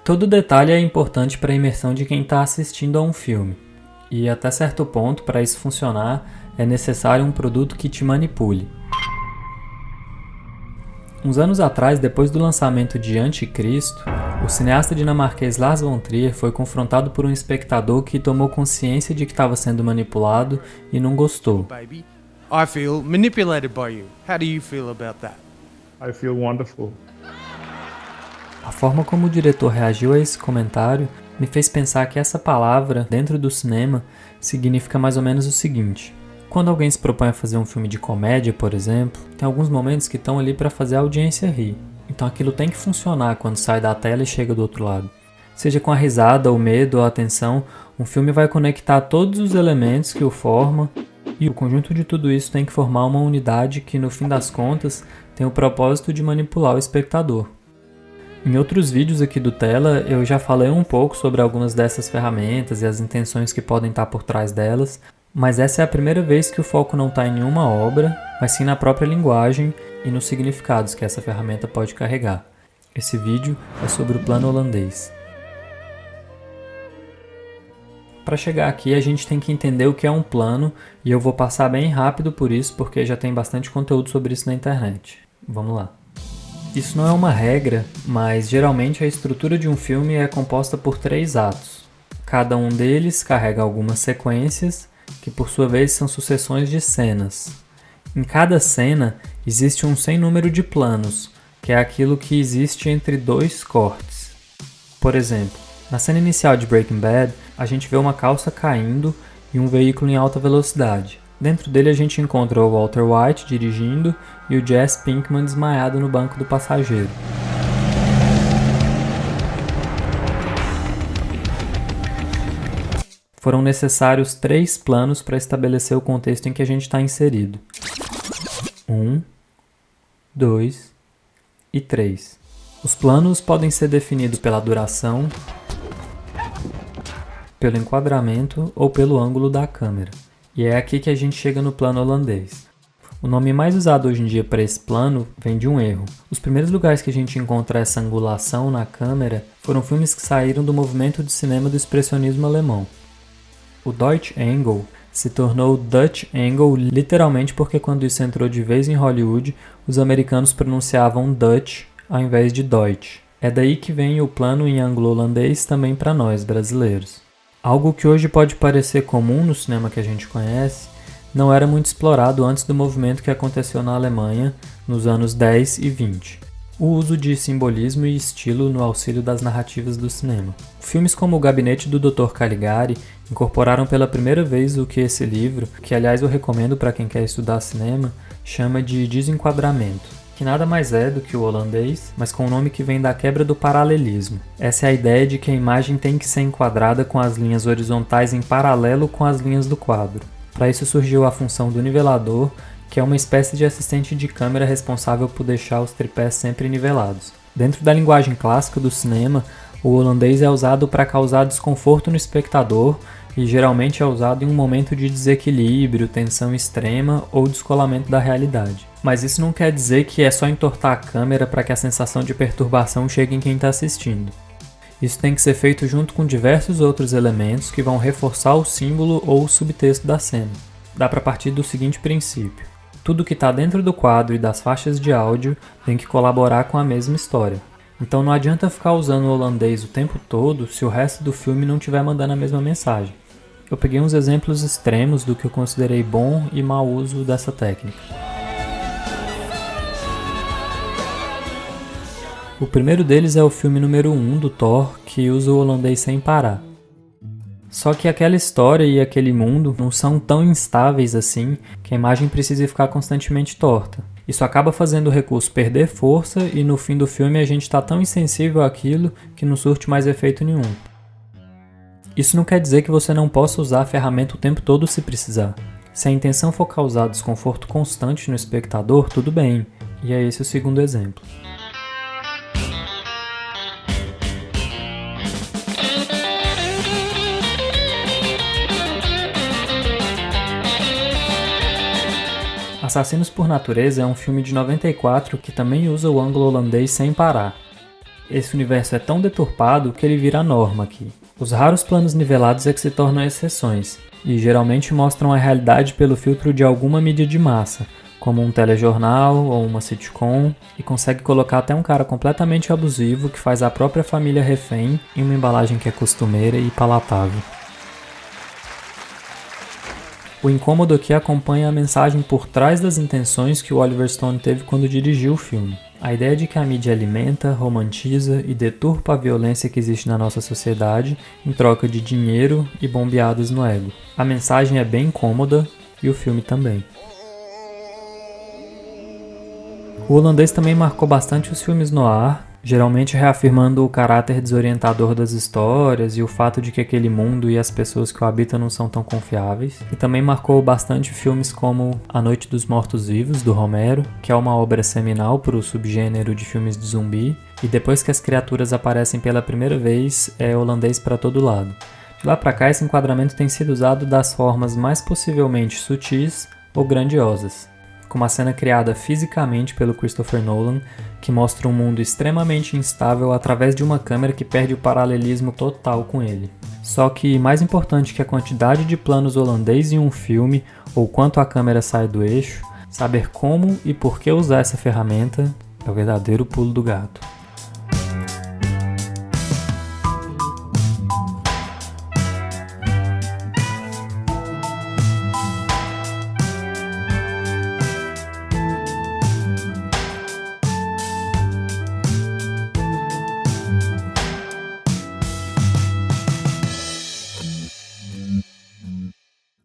Todo detalhe é importante para a imersão de quem está assistindo a um filme. E até certo ponto, para isso funcionar, é necessário um produto que te manipule. Uns anos atrás, depois do lançamento de Anticristo, o cineasta dinamarquês Lars von Trier foi confrontado por um espectador que tomou consciência de que estava sendo manipulado e não gostou. I feel manipulated by you. How do you feel about that? I feel wonderful. A forma como o diretor reagiu a esse comentário me fez pensar que essa palavra, dentro do cinema, significa mais ou menos o seguinte. Quando alguém se propõe a fazer um filme de comédia, por exemplo, tem alguns momentos que estão ali para fazer a audiência rir. Então aquilo tem que funcionar quando sai da tela e chega do outro lado. Seja com a risada, o medo ou a tensão, um filme vai conectar todos os elementos que o formam e o conjunto de tudo isso tem que formar uma unidade que, no fim das contas, tem o propósito de manipular o espectador. Em outros vídeos aqui do Tela, eu já falei um pouco sobre algumas dessas ferramentas e as intenções que podem estar por trás delas, mas essa é a primeira vez que o foco não está em nenhuma obra, mas sim na própria linguagem e nos significados que essa ferramenta pode carregar. Esse vídeo é sobre o plano holandês. Para chegar aqui, a gente tem que entender o que é um plano, e eu vou passar bem rápido por isso, porque já tem bastante conteúdo sobre isso na internet. Vamos lá. Isso não é uma regra, mas geralmente a estrutura de um filme é composta por 3 atos. Cada um deles carrega algumas sequências, que por sua vez são sucessões de cenas. Em cada cena existe um sem número de planos, que é aquilo que existe entre 2 cortes. Por exemplo, na cena inicial de Breaking Bad, a gente vê uma calça caindo e um veículo em alta velocidade. Dentro dele a gente encontra o Walter White dirigindo e o Jesse Pinkman desmaiado no banco do passageiro. Foram necessários 3 planos para estabelecer o contexto em que a gente está inserido. 1, 2 e 3. Os planos podem ser definidos pela duração, pelo enquadramento ou pelo ângulo da câmera. E é aqui que a gente chega no plano holandês. O nome mais usado hoje em dia para esse plano vem de um erro. Os primeiros lugares que a gente encontra essa angulação na câmera foram filmes que saíram do movimento de cinema do expressionismo alemão. O Deutsch Angle se tornou Dutch Angle literalmente porque quando isso entrou de vez em Hollywood, os americanos pronunciavam Dutch ao invés de Deutsch. É daí que vem o plano em ângulo holandês também para nós, brasileiros. Algo que hoje pode parecer comum no cinema que a gente conhece, não era muito explorado antes do movimento que aconteceu na Alemanha nos anos 10 e 20. O uso de simbolismo e estilo no auxílio das narrativas do cinema. Filmes como O Gabinete do Dr. Caligari incorporaram pela primeira vez o que esse livro, que aliás eu recomendo para quem quer estudar cinema, chama de desenquadramento, que nada mais é do que o holandês, mas com um nome que vem da quebra do paralelismo. Essa é a ideia de que a imagem tem que ser enquadrada com as linhas horizontais em paralelo com as linhas do quadro. Para isso surgiu a função do nivelador, que é uma espécie de assistente de câmera responsável por deixar os tripés sempre nivelados. Dentro da linguagem clássica do cinema, o holandês é usado para causar desconforto no espectador e geralmente é usado em um momento de desequilíbrio, tensão extrema ou descolamento da realidade. Mas isso não quer dizer que é só entortar a câmera para que a sensação de perturbação chegue em quem está assistindo. Isso tem que ser feito junto com diversos outros elementos que vão reforçar o símbolo ou o subtexto da cena. Dá para partir do seguinte princípio: tudo que está dentro do quadro e das faixas de áudio tem que colaborar com a mesma história. Então não adianta ficar usando o holandês o tempo todo se o resto do filme não estiver mandando a mesma mensagem. Eu peguei uns exemplos extremos do que eu considerei bom e mau uso dessa técnica. O primeiro deles é o filme número 1 do Thor, que usa o holandês sem parar. Só que aquela história e aquele mundo não são tão instáveis assim que a imagem precisa ficar constantemente torta. Isso acaba fazendo o recurso perder força e no fim do filme a gente está tão insensível àquilo que não surte mais efeito nenhum. Isso não quer dizer que você não possa usar a ferramenta o tempo todo se precisar. Se a intenção for causar desconforto constante no espectador, tudo bem. E é esse o segundo exemplo. Assassinos por Natureza é um filme de 94 que também usa o ângulo holandês sem parar. Esse universo é tão deturpado que ele vira a norma aqui. Os raros planos nivelados é que se tornam exceções, e geralmente mostram a realidade pelo filtro de alguma mídia de massa, como um telejornal ou uma sitcom, e consegue colocar até um cara completamente abusivo que faz a própria família refém em uma embalagem que é costumeira e palatável. O incômodo aqui acompanha a mensagem por trás das intenções que o Oliver Stone teve quando dirigiu o filme. A ideia de que a mídia alimenta, romantiza e deturpa a violência que existe na nossa sociedade em troca de dinheiro e bombeadas no ego. A mensagem é bem incômoda e o filme também. O holandês também marcou bastante os filmes noir, geralmente reafirmando o caráter desorientador das histórias e o fato de que aquele mundo e as pessoas que o habitam não são tão confiáveis. E também marcou bastante filmes como A Noite dos Mortos-Vivos, do Romero, que é uma obra seminal para o subgênero de filmes de zumbi, e depois que as criaturas aparecem pela primeira vez, é holandês para todo lado. De lá para cá, esse enquadramento tem sido usado das formas mais possivelmente sutis ou grandiosas, com uma cena criada fisicamente pelo Christopher Nolan, que mostra um mundo extremamente instável através de uma câmera que perde o paralelismo total com ele. Só que, mais importante que a quantidade de planos holandês em um filme, ou quanto a câmera sai do eixo, saber como e por que usar essa ferramenta é o verdadeiro pulo do gato.